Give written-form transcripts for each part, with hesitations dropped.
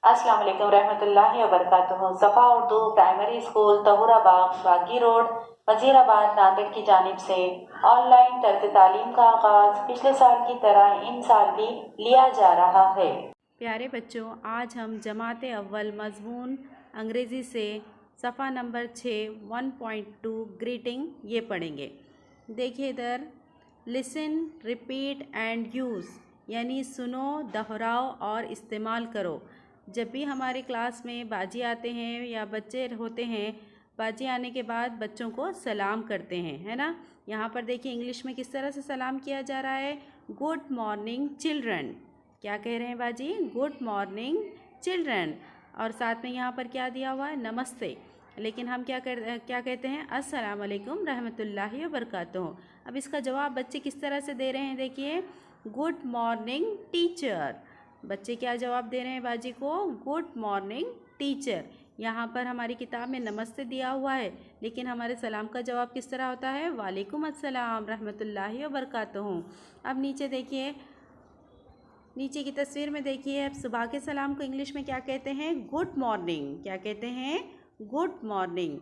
अस्सलाम वालेकुम रहमतुल्लाहि व बरकातुहू। सफ़ा उर्दू प्राइमरी स्कूल तहुराबाग बागी रोड वजीराबाद नांदेड़ की जानिब से ऑनलाइन तर्ज तालीम का आगाज़ पिछले साल की तरह इन साल भी लिया जा रहा है। प्यारे बच्चों, आज हम जमात अव्वल मज़मून अंग्रेज़ी से सफ़ा नंबर 6 1.2 ग्रीटिंग ये पढ़ेंगे। देखिए इधर, लिसन, रिपीट एंड यूज़ यानी सुनो, दोहराओ और इस्तेमाल करो। जब भी हमारे क्लास में बाजी आते हैं या बच्चे होते हैं, बाजी आने के बाद बच्चों को सलाम करते हैं, है ना। यहाँ पर देखिए इंग्लिश में किस तरह से सलाम किया जा रहा है। गुड मॉर्निंग चिल्ड्रन, क्या कह रहे हैं बाजी? Good morning children. और साथ में यहाँ पर क्या दिया हुआ है? नमस्ते। लेकिन हम क्या कहते हैं? अस्सलाम वालेकुम रहमतुल्लाहि व बरकातुहू। अब इसका जवाब बच्चे किस तरह से दे रहे हैं? देखिए, गुड मॉर्निंग टीचर। बच्चे क्या जवाब दे रहे हैं बाजी को? Good morning teacher. यहाँ पर हमारी किताब में नमस्ते दिया हुआ है, लेकिन हमारे सलाम का जवाब किस तरह होता है? वालेकुम अस्सलाम रहमतुल्लाहि व बरकातुहू। अब नीचे देखिए, नीचे की तस्वीर में देखिए, अब सुबह के सलाम को इंग्लिश में क्या कहते हैं? Good morning. क्या कहते हैं? Good morning.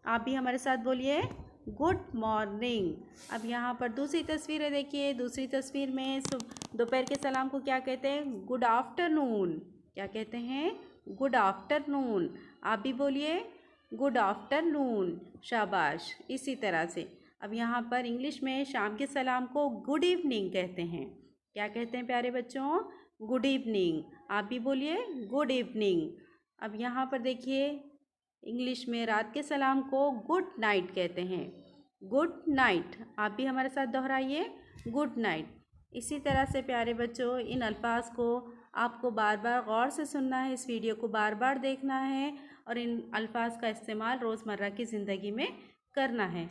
आप भी हमारे साथ बोलिए, गुड मॉर्निंग। अब यहाँ पर दूसरी तस्वीर है, देखिए दूसरी तस्वीर में दोपहर के सलाम को क्या कहते हैं? Good afternoon. क्या कहते हैं? Good afternoon. आप भी बोलिए, गुड आफ्टरनून। शाबाश। इसी तरह से अब यहाँ पर इंग्लिश में शाम के सलाम को गुड इवनिंग कहते हैं। क्या कहते हैं प्यारे बच्चों? Good evening. आप भी बोलिए, गुड इवनिंग। अब यहाँ पर देखिए, इंग्लिश में रात के सलाम को गुड नाइट कहते हैं। Good night. आप भी हमारे साथ दोहराइए, गुड नाइट। इसी तरह से प्यारे बच्चों, इन अल्फाज को आपको बार बार गौर से सुनना है, इस वीडियो को बार बार देखना है और इन अल्फाज का इस्तेमाल रोज़मर्रा की ज़िंदगी में करना है।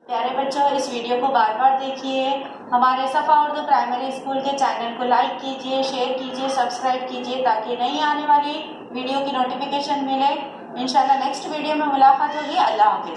प्यारे बच्चों, इस वीडियो को बार बार देखिए। हमारे सफ़ा उर्दू प्राइमरी स्कूल के चैनल को लाइक कीजिए, शेयर कीजिए, सब्सक्राइब कीजिए ताकि नई आने वाली वीडियो की नोटिफिकेशन मिले। इंशाल्लाह नेक्स्ट वीडियो में मुलाकात होगी। अल्लाह हाफ़िज़।